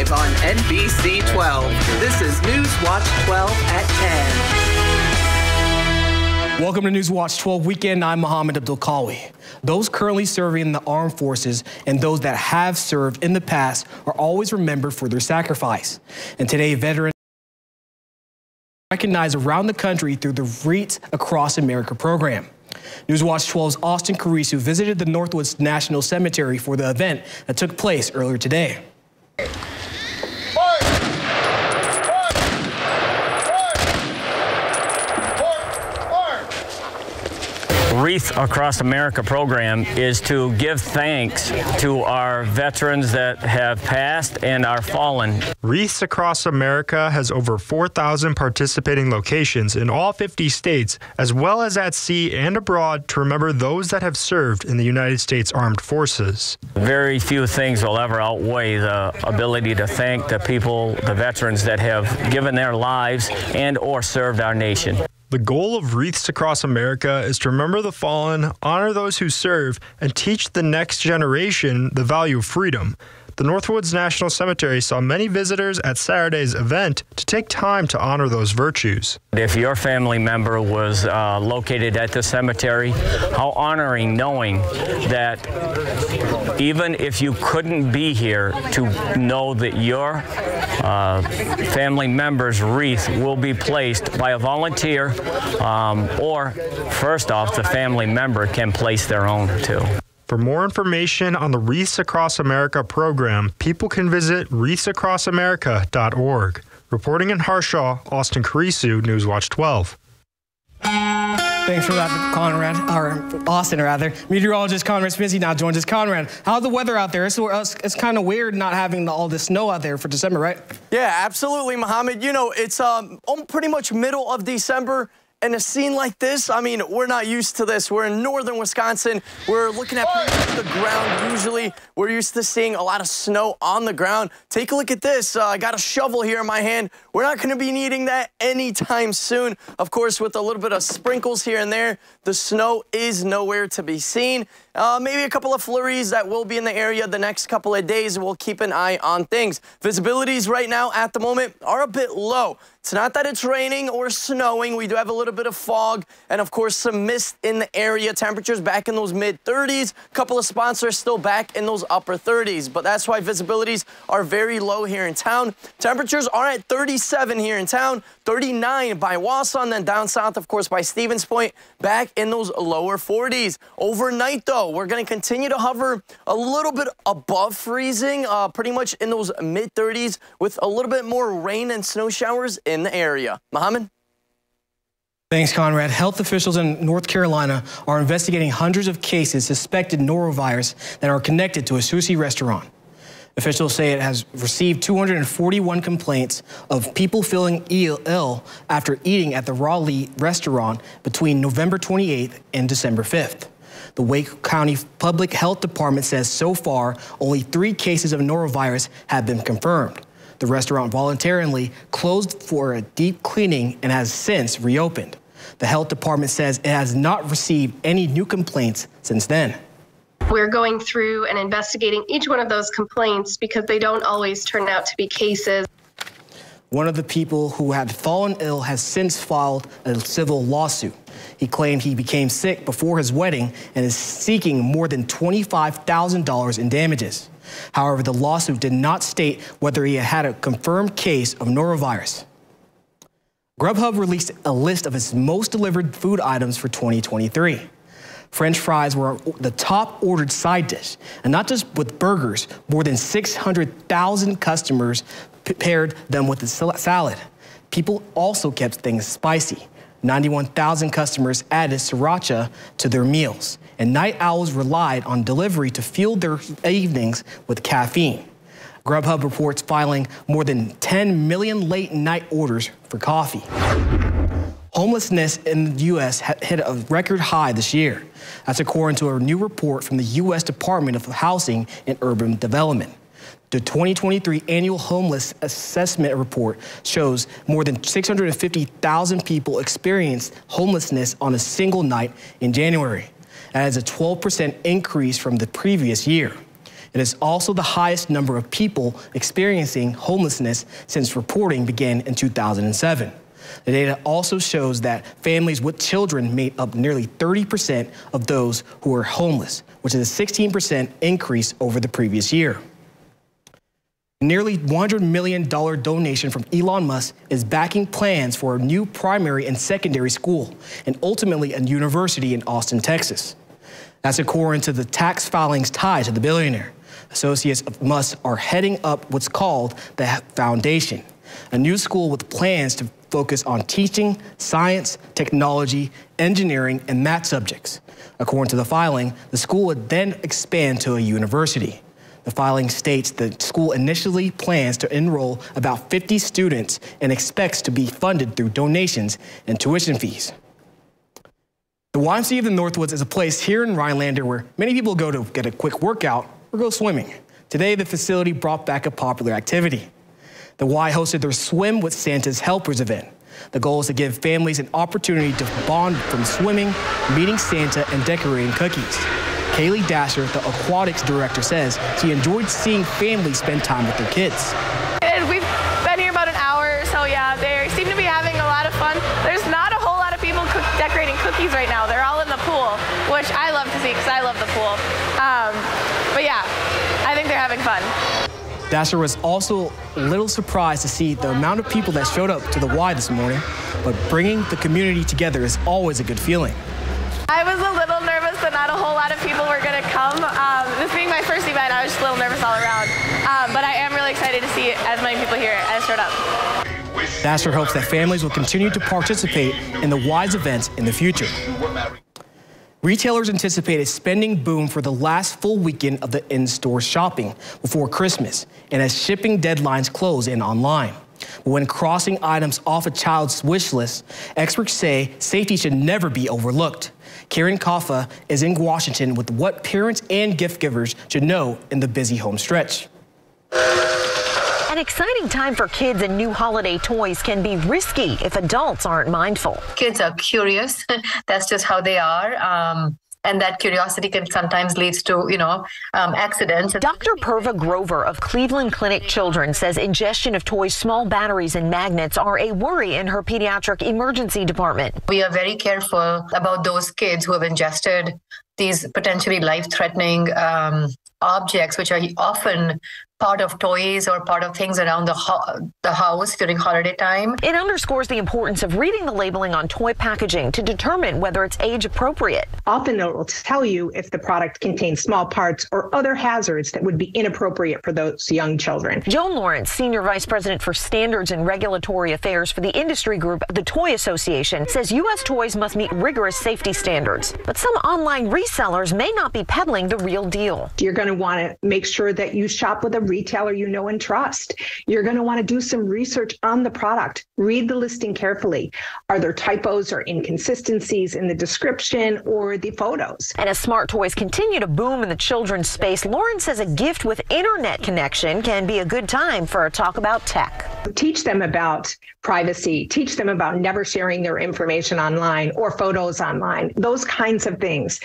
live on NBC 12. This is Newswatch 12 at 10. Welcome to Newswatch 12 Weekend. I'm Mohammed Abdul-Kawi. Those currently serving in the armed forces and those that have served in the past are always remembered for their sacrifice. And today, veterans recognized around the country through the Wreaths Across America program. Newswatch 12's Austin Carisu visited the Northwoods National Cemetery for the event that took place earlier today. Wreaths Across America program is to give thanks to our veterans that have passed and are fallen. Wreaths Across America has over 4,000 participating locations in all 50 states, as well as at sea and abroad, to remember those that have served in the United States Armed Forces. Very few things will ever outweigh the ability to thank the people, the veterans that have given their lives and or served our nation. The goal of Wreaths Across America is to remember the fallen, honor those who serve, and teach the next generation the value of freedom. The Northwoods National Cemetery saw many visitors at Saturday's event to take time to honor those virtues. If your family member was located at the cemetery, how honoring knowing that even if you couldn't be here, to know that your family member's wreath will be placed by a volunteer, or first off, the family member can place their own too. For more information on the Wreaths Across America program, people can visit wreathsacrossamerica.org. Reporting in Harshaw, Austin Carisu, Newswatch 12. Thanks for that, Conrad, or Austin, rather. Meteorologist Conrad Smithy now joins us. Conrad, how's the weather out there? It's kind of weird not having all this snow out there for December, right? Yeah, absolutely, Mohammed. You know, it's pretty much middle of December. And a scene like this, I mean, we're not used to this. We're in northern Wisconsin. We're looking at pretty much the ground usually. We're used to seeing a lot of snow on the ground. Take a look at this. I got a shovel here in my hand. We're not going to be needing that anytime soon. Of course, with a little bit of sprinkles here and there, the snow is nowhere to be seen. Maybe a couple of flurries that will be in the area the next couple of days. We'll keep an eye on things. Visibilities right now at the moment are a bit low. It's not that it's raining or snowing. We do have a little bit of fog and, of course, some mist in the area. Temperatures back in those mid-30s. A couple of spots are still back in those upper 30s, but that's why visibilities are very low here in town. Temperatures are at 37 here in town, 39 by Wausau, and then down south, of course, by Stevens Point, back in those lower 40s. Overnight, though, we're going to continue to hover a little bit above freezing, pretty much in those mid-30s with a little bit more rain and snow showers in the area. Mohammed? Thanks, Conrad. Health officials in North Carolina are investigating hundreds of cases suspected norovirus that are connected to a sushi restaurant. Officials say it has received 241 complaints of people feeling ill after eating at the Raleigh restaurant between November 28th and December 5th. The Wake County Public Health Department says so far only 3 cases of norovirus have been confirmed. The restaurant voluntarily closed for a deep cleaning and has since reopened. The health department says it has not received any new complaints since then. We're going through and investigating each one of those complaints because they don't always turn out to be cases. One of the people who had fallen ill has since filed a civil lawsuit. He claimed he became sick before his wedding and is seeking more than $25,000 in damages. However, the lawsuit did not state whether he had a confirmed case of norovirus. Grubhub released a list of its most delivered food items for 2023. French fries were the top ordered side dish, and not just with burgers. More than 600,000 customers paired them with the salad. People also kept things spicy. 91,000 customers added sriracha to their meals, and night owls relied on delivery to fuel their evenings with caffeine. Grubhub reports filing more than 10 million late night orders for coffee. Homelessness in the U.S. hit a record high this year. That's according to a new report from the U.S. Department of Housing and Urban Development. The 2023 Annual Homeless Assessment Report shows more than 650,000 people experienced homelessness on a single night in January. That is a 12% increase from the previous year. It is also the highest number of people experiencing homelessness since reporting began in 2007. The data also shows that families with children made up nearly 30% of those who are homeless, which is a 16% increase over the previous year. Nearly $100 million donation from Elon Musk is backing plans for a new primary and secondary school and ultimately a university in Austin, Texas. That's according to the tax filings tied to the billionaire. Associates of Musk are heading up what's called the Foundation, a new school with plans to focus on teaching science, technology, engineering, and math subjects. According to the filing, the school would then expand to a university. The filing states the school initially plans to enroll about 50 students and expects to be funded through donations and tuition fees. The YMCA of the Northwoods is a place here in Rhinelander where many people go to get a quick workout or go swimming. Today, the facility brought back a popular activity. The Y hosted their Swim with Santa's Helpers event. The goal is to give families an opportunity to bond from swimming, meeting Santa, and decorating cookies. Kaylee Dasher, the aquatics director, says she enjoyed seeing families spend time with their kids. We've been here about an hour, so yeah, they seem to be having a lot of fun. There's not a whole lot of people decorating cookies right now. They're all in the pool, which I love to see because I love the pool. But yeah, I think they're having fun. Dasher was also a little surprised to see the amount of people that showed up to the Y this morning, but bringing the community together is always a good feeling. I was a little nervous that not a whole lot of people were going to come. This being my first event, I was just a little nervous all around. But I am really excited to see as many people here as showed up. Dasher hopes that families will continue to participate in the Y's events in the future. Retailers anticipate a spending boom for the last full weekend of the in-store shopping before Christmas and as shipping deadlines close in online. But when crossing items off a child's wish list, experts say safety should never be overlooked. Karen Kaffa is in Washington with what parents and gift givers should know in the busy home stretch. An exciting time for kids, and new holiday toys can be risky if adults aren't mindful. Kids are curious. That's just how they are. And that curiosity can sometimes lead to, accidents. Dr. Purva Grover of Cleveland Clinic Children says ingestion of toys, small batteries, and magnets are a worry in her pediatric emergency department. We are very careful about those kids who have ingested these potentially life-threatening objects, which are often part of toys or part of things around the house during holiday time. It underscores the importance of reading the labeling on toy packaging to determine whether it's age appropriate. Often it will tell you if the product contains small parts or other hazards that would be inappropriate for those young children. Joan Lawrence, Senior Vice President for Standards and Regulatory Affairs for the industry group, the Toy Association, says U.S. toys must meet rigorous safety standards. But some online resellers may not be peddling the real deal. You're going to want to make sure that you shop with a retailer you know and trust. You're going to want to do some research on the product. Read the listing carefully. Are there typos or inconsistencies in the description or the photos? And as smart toys continue to boom in the children's space, Lauren says a gift with internet connection can be a good time for a talk about tech. Teach them about privacy. Teach them about never sharing their information online or photos online. Those kinds of things.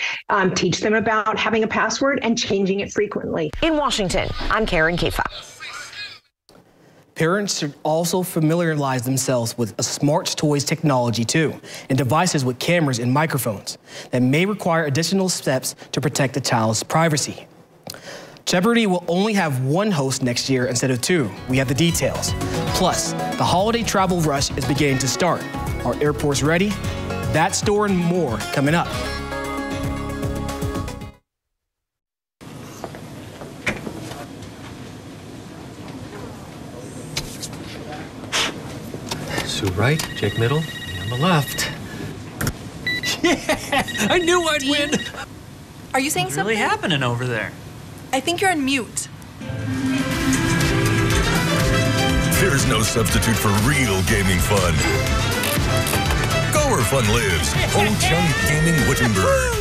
Teach them about having a password and changing it frequently. In Washington, I'm Karen Kaffa. Parents should also familiarize themselves with a smart toys technology too, and devices with cameras and microphones that may require additional steps to protect the child's privacy. Jeopardy will only have one host next year instead of two. We have the details. Plus, the holiday travel rush is beginning to start. Are airports ready? That story and more coming up. Sue right, Jake middle, me on the left. Yeah, I knew I'd win. Are you saying What's something? really happening over there? I think you're on mute. There's no substitute for real gaming fun. Go where fun lives. Ho Chunk Gaming Wittenberg.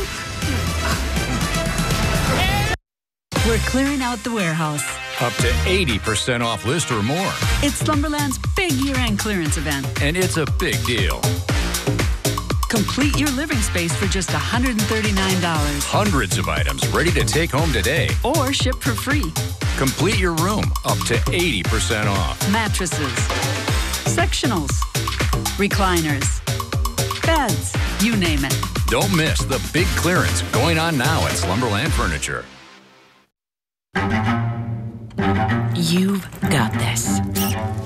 We're clearing out the warehouse. Up to 80% off list or more. It's Lumberland's big year-end clearance event. And it's a big deal. Complete your living space for just $139. Hundreds of items ready to take home today. Or ship for free. Complete your room up to 80% off. Mattresses, sectionals, recliners, beds, you name it. Don't miss the big clearance going on now at Slumberland Furniture. You've got this.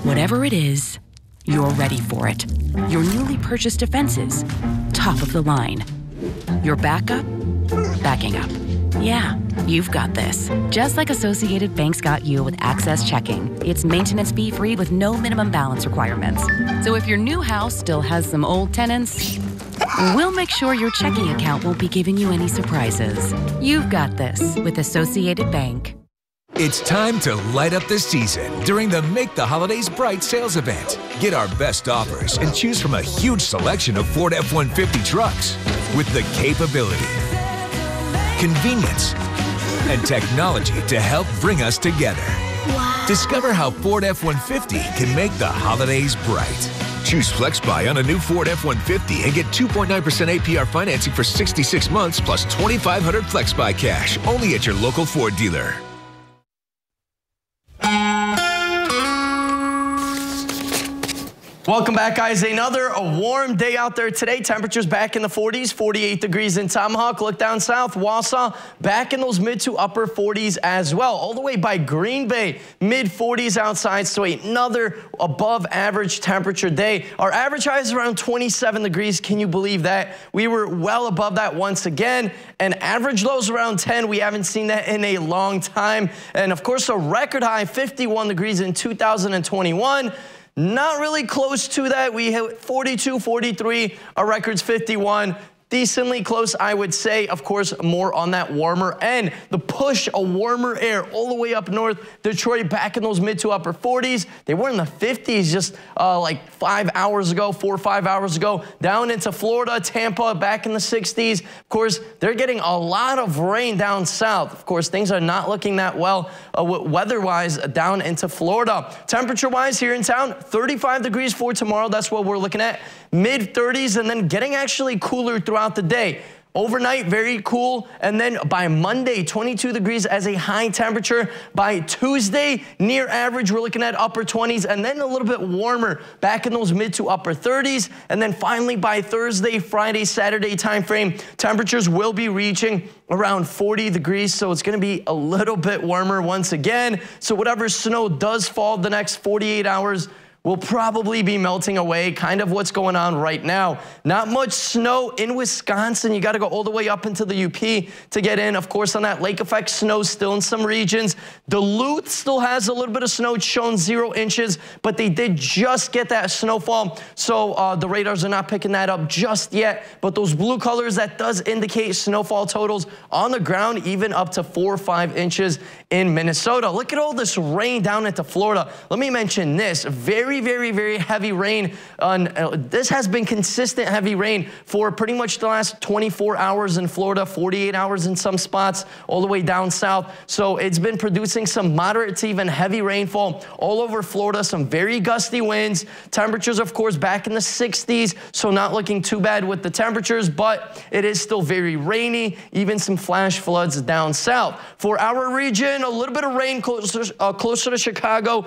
Whatever it is, you're ready for it. Your newly purchased defenses, top of the line. Your backup, backing up. Yeah, you've got this. Just like Associated Bank's got you with Access Checking. It's maintenance fee-free with no minimum balance requirements. So if your new house still has some old tenants, we'll make sure your checking account won't be giving you any surprises. You've got this with Associated Bank. It's time to light up the season during the Make the Holidays Bright sales event. Get our best offers and choose from a huge selection of Ford F-150 trucks with the capability, convenience, and technology to help bring us together. Wow. Discover how Ford F-150 can make the holidays bright. Choose FlexBuy on a new Ford F-150 and get 2.9% APR financing for 66 months plus $2,500 FlexBuy cash only at your local Ford dealer. Welcome back, guys. Another warm day out there today. Temperatures back in the 40s, 48 degrees in Tomahawk. Look down south, Wausau, back in those mid to upper 40s as well. All the way by Green Bay, mid 40s outside. So another above average temperature day. Our average high is around 27 degrees. Can you believe that? We were well above that once again. And average lows around 10. We haven't seen that in a long time. And of course, a record high, 51 degrees in 2021. Not really close to that. We hit 42, 43. Our record's 51. Decently close, I would say. Of course, more on that warmer end. The push of warmer air all the way up north. Detroit back in those mid to upper 40s. They were in the 50s just like 4 or 5 hours ago. Down into Florida, Tampa, back in the 60s. Of course, they're getting a lot of rain down south. Of course, things are not looking that well weather-wise down into Florida. Temperature-wise here in town, 35 degrees for tomorrow. That's what we're looking at. Mid-30s, and then getting actually cooler throughout the day. Overnight, very cool, and then by Monday, 22 degrees as a high temperature. By Tuesday, near average, we're looking at upper 20s, and then a little bit warmer, back in those mid to upper 30s. And then finally, by Thursday, Friday, Saturday timeframe, temperatures will be reaching around 40 degrees, so it's going to be a little bit warmer once again. So whatever snow does fall the next 48 hours, will probably be melting away, kind of what's going on right now. Not much snow in Wisconsin. You got to go all the way up into the UP to get in. Of course, on that lake effect, snow still in some regions. Duluth still has a little bit of snow. It's shown 0 inches, but they did just get that snowfall, so the radars are not picking that up just yet. But those blue colors, that does indicate snowfall totals on the ground, even up to 4 or 5 inches in Minnesota. Look at all this rain down into Florida. Let me mention this. Very, very heavy rain. This has been consistent heavy rain for pretty much the last 24 hours in Florida, 48 hours in some spots, all the way down south. So it's been producing some moderate to even heavy rainfall all over Florida, some very gusty winds. Temperatures, of course, back in the 60s, so not looking too bad with the temperatures, but it is still very rainy, even some flash floods down south. For our region, a little bit of rain closer to Chicago,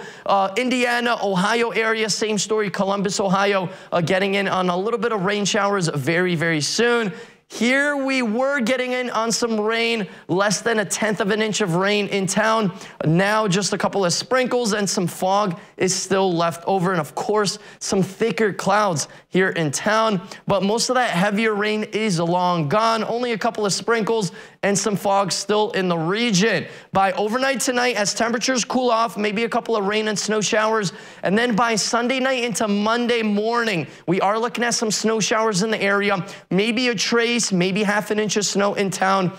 Indiana, Ohio area, same story, Columbus, Ohio, getting in on a little bit of rain showers very soon. Here we were getting in on some rain, less than 1/10 of an inch of rain in town. Now just a couple of sprinkles and some fog is still left over. And of course, some thicker clouds here in town. But most of that heavier rain is long gone. Only a couple of sprinkles and some fog still in the region. By overnight tonight, as temperatures cool off, maybe a couple of rain and snow showers. And then by Sunday night into Monday morning, we are looking at some snow showers in the area. Maybe a trace, maybe 1/2 inch of snow in town.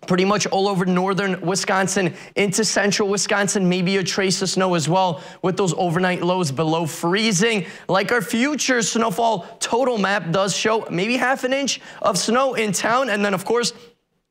Pretty much all over northern Wisconsin into central Wisconsin, maybe a trace of snow as well with those overnight lows below freezing. Like our future snowfall total map does show, maybe 1/2 inch of snow in town. And then, of course,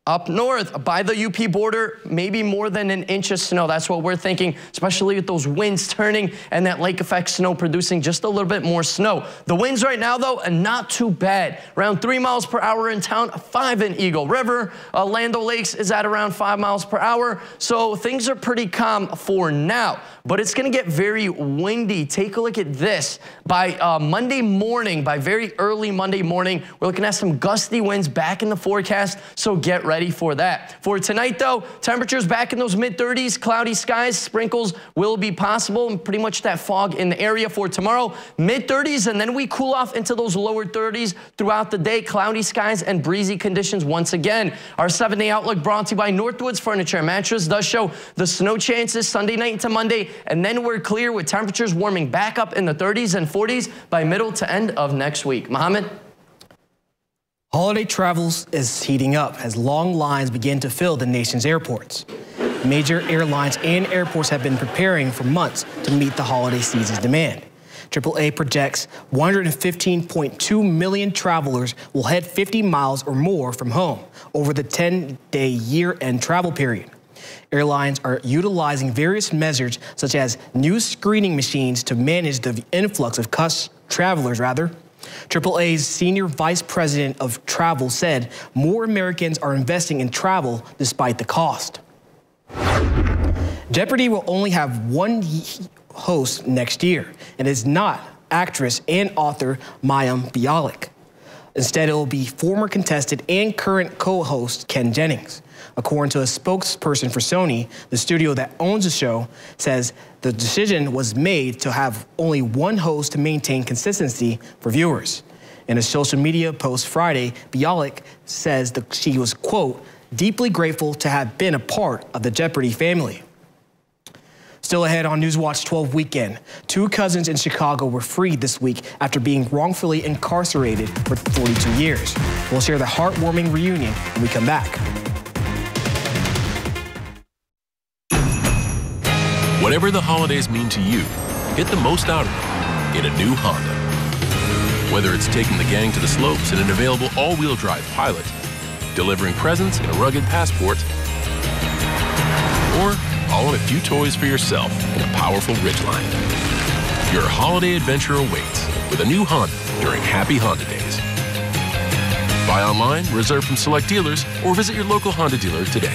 Up north, by the UP border, maybe more than an inch of snow. That's what we're thinking, especially with those winds turning and that lake effect snow producing just a little bit more snow. The winds right now, though, are not too bad. Around 3 miles per hour in town, 5 in Eagle River. Lando Lakes is at around 5 miles per hour. So things are pretty calm for now, but it's going to get very windy. Take a look at this. By Monday morning, by very early Monday morning, we're looking at some gusty winds back in the forecast, so get ready for that. For tonight, though, temperatures back in those mid-30s, cloudy skies, sprinkles will be possible, and pretty much that fog in the area. For tomorrow, mid-30s, and then we cool off into those lower 30s throughout the day, cloudy skies and breezy conditions once again. Our 7-day outlook brought to you by Northwoods Furniture and Mattress does show the snow chances Sunday night into Monday, and then we're clear with temperatures warming back up in the 30s and 40s by middle to end of next week. Mohammed? Holiday travels is heating up as long lines begin to fill the nation's airports. Major airlines and airports have been preparing for months to meet the holiday season's demand. AAA projects 115.2 million travelers will head 50 miles or more from home over the 10-day year-end travel period. Airlines are utilizing various measures such as new screening machines to manage the influx of travelers. AAA's senior vice president of travel said more Americans are investing in travel despite the cost. Jeopardy will only have one host next year, and it's not actress and author Mayim Bialik. Instead, it will be former contestant and current co-host Ken Jennings. According to a spokesperson for Sony, the studio that owns the show says the decision was made to have only one host to maintain consistency for viewers. In a social media post Friday, Bialik says that she was, quote, deeply grateful to have been a part of the Jeopardy family. Still ahead on Newswatch 12 Weekend, 2 cousins in Chicago were freed this week after being wrongfully incarcerated for 42 years. We'll share the heartwarming reunion when we come back. Whatever the holidays mean to you, get the most out of them in a new Honda. Whether it's taking the gang to the slopes in an available all-wheel drive Pilot, delivering presents in a rugged Passport, or hauling a few toys for yourself in a powerful Ridgeline. Your holiday adventure awaits with a new Honda during Happy Honda Days. Buy online, reserve from select dealers, or visit your local Honda dealer today.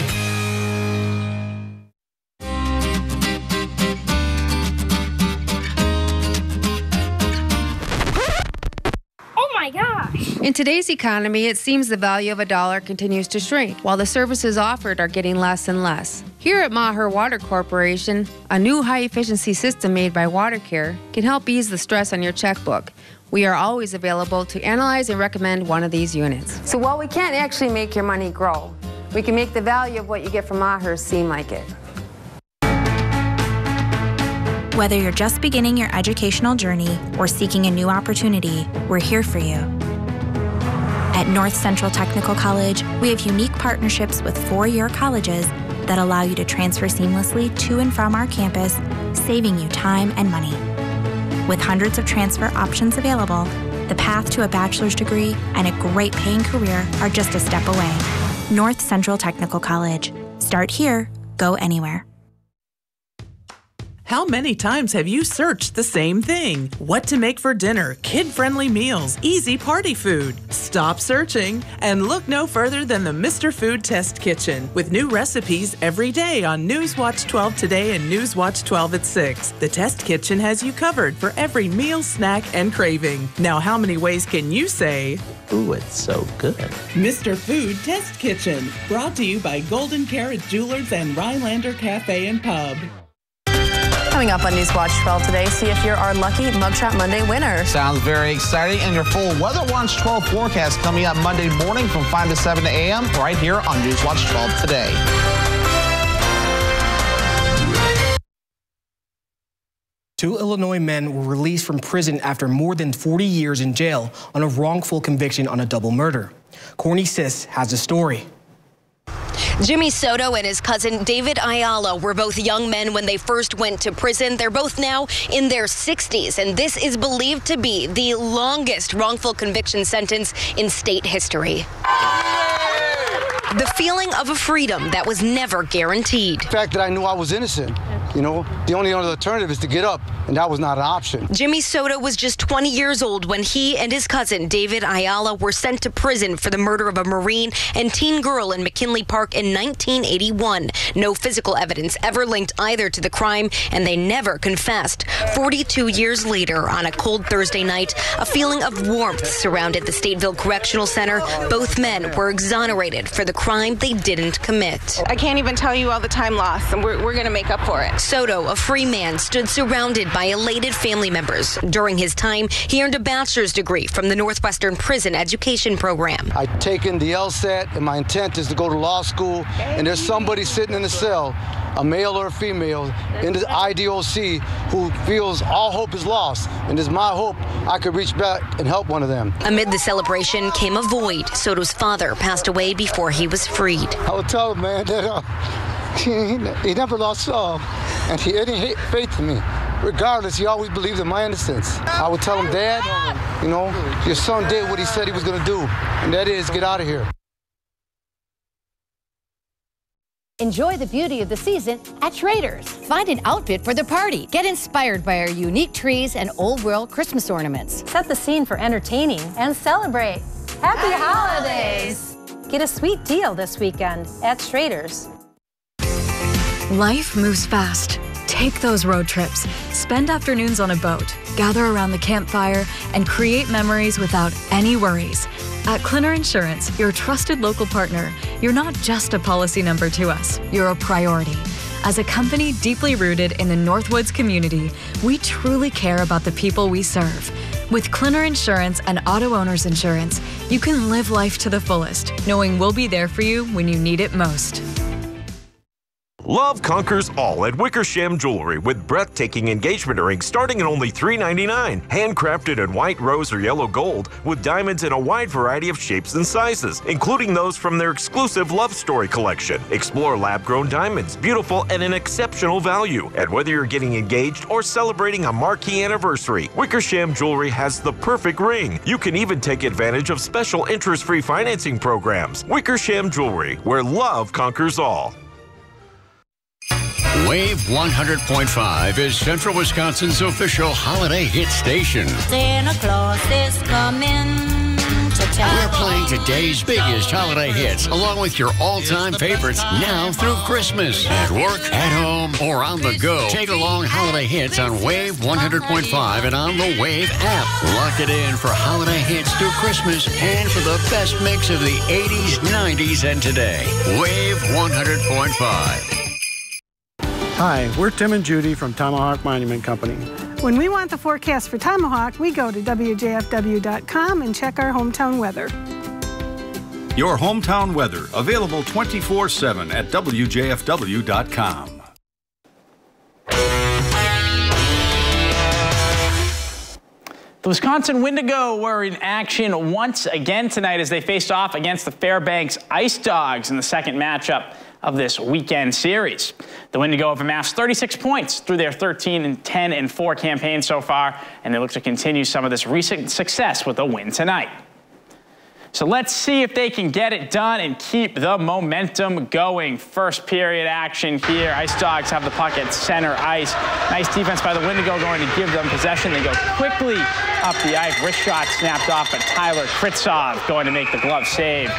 In today's economy, it seems the value of a dollar continues to shrink, while the services offered are getting less and less. Here at Maher Water Corporation, a new high-efficiency system made by WaterCare can help ease the stress on your checkbook. We are always available to analyze and recommend one of these units. So while we can't actually make your money grow, we can make the value of what you get from Maher seem like it. Whether you're just beginning your educational journey or seeking a new opportunity, we're here for you. At North Central Technical College, we have unique partnerships with 4-year colleges that allow you to transfer seamlessly to and from our campus, saving you time and money. With hundreds of transfer options available, the path to a bachelor's degree and a great paying career are just a step away. North Central Technical College. Start here, go anywhere. How many times have you searched the same thing? What to make for dinner, kid-friendly meals, easy party food. Stop searching and look no further than the Mr. Food Test Kitchen with new recipes every day on Newswatch 12 Today and Newswatch 12 at 6. The Test Kitchen has you covered for every meal, snack, and craving. Now, how many ways can you say, ooh, it's so good? Mr. Food Test Kitchen, brought to you by Golden Carrot Jewelers and Rhinelander Cafe and Pub. Coming up on Newswatch 12 today, see if you're our lucky Mugshot Monday winner. Sounds very exciting. And your full Weather Watch 12 forecast coming up Monday morning from 5 to 7 a.m. right here on Newswatch 12 today. Two Illinois men were released from prison after more than 40 years in jail on a wrongful conviction on a double murder. Corny Sis has the story. Jimmy Soto and his cousin David Ayala were both young men when they first went to prison. They're both now in their 60s, and this is believed to be the longest wrongful conviction sentence in state history. The feeling of a freedom that was never guaranteed. The fact that I knew I was innocent, you know, the only other alternative is to get up, and that was not an option. Jimmy Soto was just 20 years old when he and his cousin, David Ayala, were sent to prison for the murder of a Marine and teen girl in McKinley Park in 1981. No physical evidence ever linked either to the crime, and they never confessed. 42 years later, on a cold Thursday night, a feeling of warmth surrounded the Stateville Correctional Center. Both men were exonerated for the crime they didn't commit. I can't even tell you all the time lost, and we're going to make up for it. Soto, a free man, stood surrounded by elated family members. During his time, he earned a bachelor's degree from the Northwestern Prison Education Program. I've taken the LSAT, and my intent is to go to law school, and there's somebody sitting in the cell, a male or a female, in the IDOC who feels all hope is lost, and it's my hope I could reach back and help one of them. Amid the celebration came a void. Soto's father passed away before he was freed. I would tell him, man, that he never lost and he had any faith in me. Regardless, he always believed in my innocence. I would tell him, Dad, you know, your son did what he said he was going to do, and that is get out of here. Enjoy the beauty of the season at Trader's. Find an outfit for the party. Get inspired by our unique trees and old world Christmas ornaments. Set the scene for entertaining and celebrate. Happy holidays! Get a sweet deal this weekend at Trader's. Life moves fast. Take those road trips. Spend afternoons on a boat. Gather around the campfire and create memories without any worries. At Clinner Insurance, your trusted local partner, you're not just a policy number to us, you're a priority. As a company deeply rooted in the Northwoods community, we truly care about the people we serve. With Clinner Insurance and Auto Owners Insurance, you can live life to the fullest, knowing we'll be there for you when you need it most. Love conquers all at Wickersham Jewelry with breathtaking engagement rings starting at only $3.99. Handcrafted in white, rose, or yellow gold with diamonds in a wide variety of shapes and sizes, including those from their exclusive Love Story collection. Explore lab-grown diamonds, beautiful at an exceptional value. And whether you're getting engaged or celebrating a marquee anniversary, Wickersham Jewelry has the perfect ring. You can even take advantage of special interest-free financing programs. Wickersham Jewelry, where love conquers all. Wave 100.5 is Central Wisconsin's official holiday hit station. Santa Claus is coming to town. We're playing today's biggest holiday hits, along with your all-time favorites now through Christmas. At work, at home, or on the go. Take along holiday hits on Wave 100.5 and on the Wave app. Lock it in for holiday hits through Christmas and for the best mix of the 80s, 90s, and today. Wave 100.5. Hi, we're Tim and Judy from Tomahawk Monument Company. When we want the forecast for Tomahawk, we go to WJFW.com and check our hometown weather. Your hometown weather, available 24/7 at WJFW.com. The Wisconsin Wendigo were in action once again tonight as they faced off against the Fairbanks Ice Dogs in the second matchup of this weekend series. The Wendigo have amassed 36 points through their 13-10-4 campaign so far, and they look to continue some of this recent success with a win tonight. So let's see if they can get it done and keep the momentum going. First period action here. Ice Dogs have the puck at center ice. Nice defense by the Wendigo going to give them possession. They go quickly up the ice. Wrist shot snapped off, but Tyler Kritsov going to make the glove save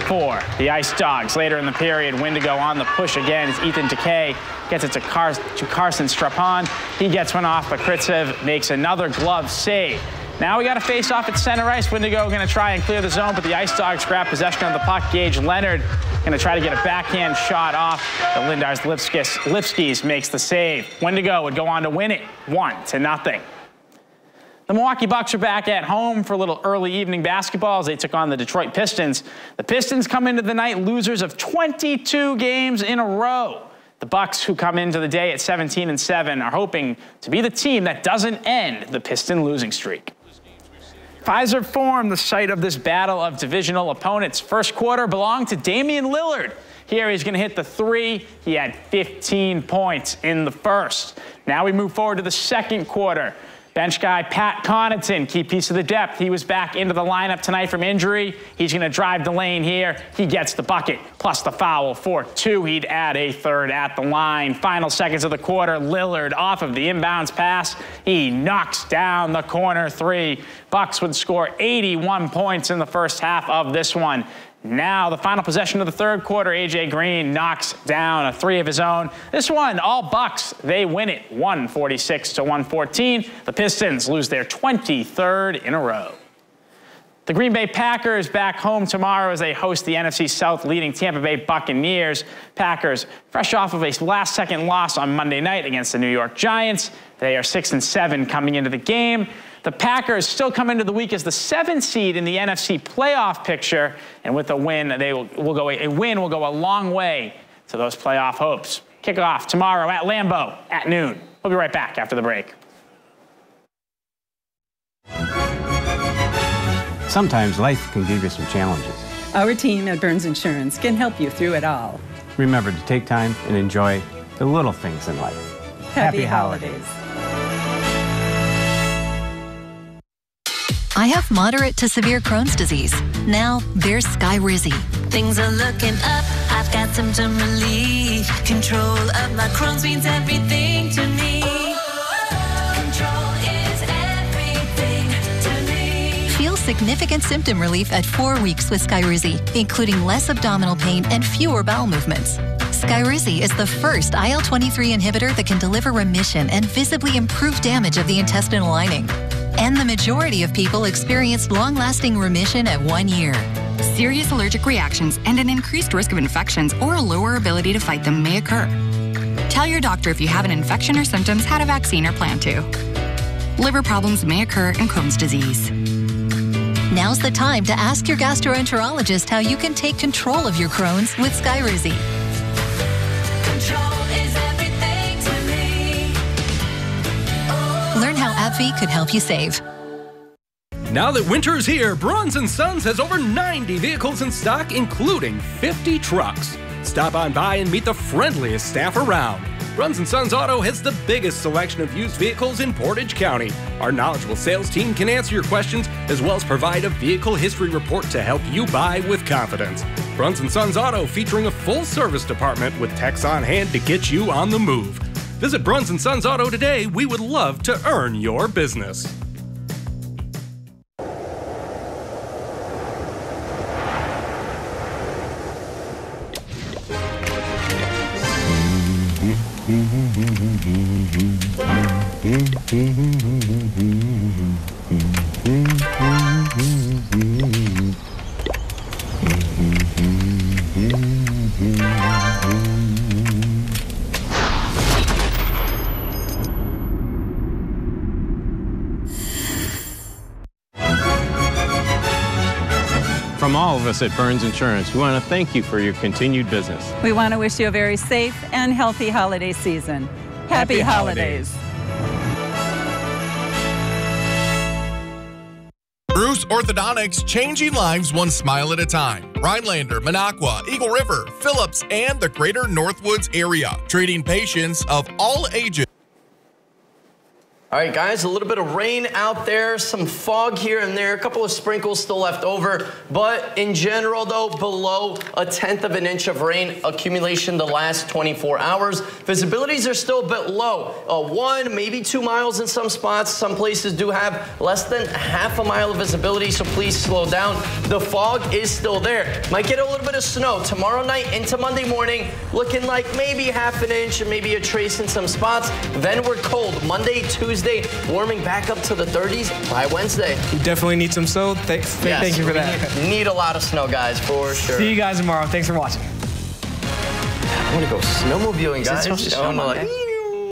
for the Ice Dogs. Later in the period, Wendigo on the push again as Ethan Takei gets it to Carson Strapon. He gets one off, but Kritsov makes another glove save. Now we got a face off at center ice. Wendigo going to try and clear the zone, but the Ice Dogs grab possession of the puck. Gage Leonard going to try to get a backhand shot off. The Lindars Lipskis makes the save. Wendigo would go on to win it 1-0. The Milwaukee Bucks are back at home for a little early evening basketball as they took on the Detroit Pistons. The Pistons come into the night losers of 22 games in a row. The Bucks, who come into the day at 17-7, are hoping to be the team that doesn't end the Piston losing streak. Pfizer Forum, the site of this battle of divisional opponents. First quarter belonged to Damian Lillard. Here he's going to hit the three. He had 15 points in the first. Now we move forward to the second quarter. Bench guy Pat Connaughton, key piece of the depth. He was back into the lineup tonight from injury. He's going to drive the lane here. He gets the bucket, plus the foul for 2. He'd add a third at the line. Final seconds of the quarter, Lillard off of the inbounds pass. He knocks down the corner 3. Bucks would score 81 points in the first half of this one. Now, the final possession of the third quarter, A.J. Green knocks down a 3 of his own. This one, all Bucks, they win it 146-114. The Pistons lose their 23rd in a row. The Green Bay Packers back home tomorrow as they host the NFC South leading Tampa Bay Buccaneers. Packers, fresh off of a last-second loss on Monday night against the New York Giants. They are 6-7 coming into the game. The Packers still come into the week as the 7th seed in the NFC playoff picture, and with a win, a win will go a long way to those playoff hopes. Kickoff tomorrow at Lambeau at noon. We'll be right back after the break. Sometimes life can give you some challenges. Our team at Burns Insurance can help you through it all. Remember to take time and enjoy the little things in life. Happy holidays. I have moderate to severe Crohn's disease. Now there's Skyrizi. Things are looking up. I've got symptom relief. Control of my Crohn's means everything to me. Control is everything to me. Feel significant symptom relief at 4 weeks with Skyrizi, including less abdominal pain and fewer bowel movements. Skyrizi is the first IL-23 inhibitor that can deliver remission and visibly improve damage of the intestinal lining. And the majority of people experienced long-lasting remission at 1 year. Serious allergic reactions and an increased risk of infections or a lower ability to fight them may occur. Tell your doctor if you have an infection or symptoms, had a vaccine or plan to. Liver problems may occur in Crohn's disease. Now's the time to ask your gastroenterologist how you can take control of your Crohn's with Skyrizi. Control is everything to me. Learn how AbbVie could help you save. Now that winter's here, Bruns & Sons has over 90 vehicles in stock, including 50 trucks. Stop on by and meet the friendliest staff around. Bruns & Sons Auto has the biggest selection of used vehicles in Portage County. Our knowledgeable sales team can answer your questions as well as provide a vehicle history report to help you buy with confidence. Bruns & Sons Auto featuring a full service department with techs on hand to get you on the move. Visit Bruns & Sons Auto today. We would love to earn your business. From all of us at Burns Insurance, we want to thank you for your continued business. We want to wish you a very safe and healthy holiday season. Happy holidays. Bruce Orthodontics, changing lives one smile at a time. Rhinelander, Minocqua, Eagle River, Phillips, and the greater Northwoods area. Treating patients of all ages. All right, guys, a little bit of rain out there, some fog here and there, a couple of sprinkles still left over, but in general, though, below 1/10 of an inch of rain accumulation the last 24 hours. Visibilities are still a bit low, 1, maybe 2 miles in some spots. Some places do have less than half a mile of visibility, so please slow down. The fog is still there. Might get a little bit of snow tomorrow night into Monday morning, looking like maybe half an inch and maybe a trace in some spots. Then we're cold Monday, Tuesday, warming back up to the 30s by Wednesday. We definitely need some snow. Thank you for that. Need a lot of snow, guys, for sure. See you guys tomorrow. Thanks for watching. I'm gonna go snowmobiling, guys.